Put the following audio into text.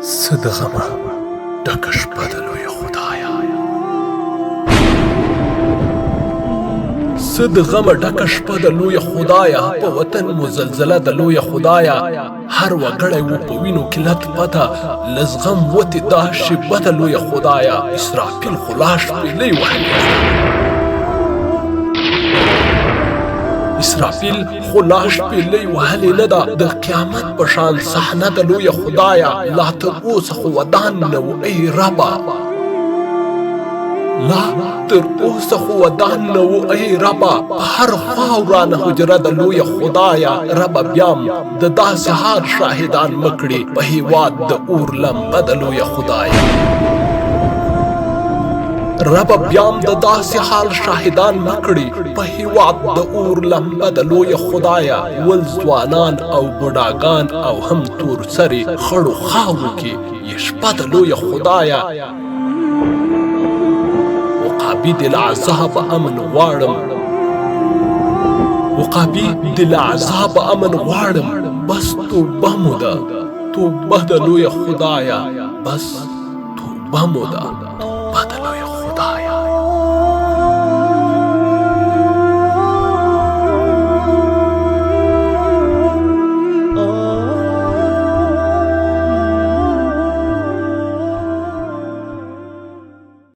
څه د غمه ډکه شپه ده لویه خدایه، څه د غمه ډکه شپه ده لویه خدایه، په وطن مو زلزله ده لویه خدایه، هر وګړی و په وینو کې لت پته، له زغم وتې دا شیبه ده لویه خدایه، اسرافیل خو لا شپېلۍ وهلې اسرافیل خو لا شپېلۍ وهلې نه ده، د قیامت په شان صحنه ده لویه خدایه، لا تر اوسه خو ودان نه و ای ربه، لا تر اوسه خو ودان نه و ای ربه، په هر خوا ورانه حجره ده لویه خدایه، ربه بیام د داسې حال شاهدان مه کړې، په هېواد د اور لمبه ده لویه خدایه، ربه بیام د داسې حال شاهدان مه کړې، په هېواد د اور لمبه ده لویه خدایه، ول ځوانان او بوډاګان او هم تور سرې خړو خاورو کې یې شپه ده لویه خدایه، عقابي د العذاب امن غواړم، عقابي د العذاب امن غواړم، بس توبه مو ده توبه ده لویه خدایه، بس توبه مو ده توبه ده.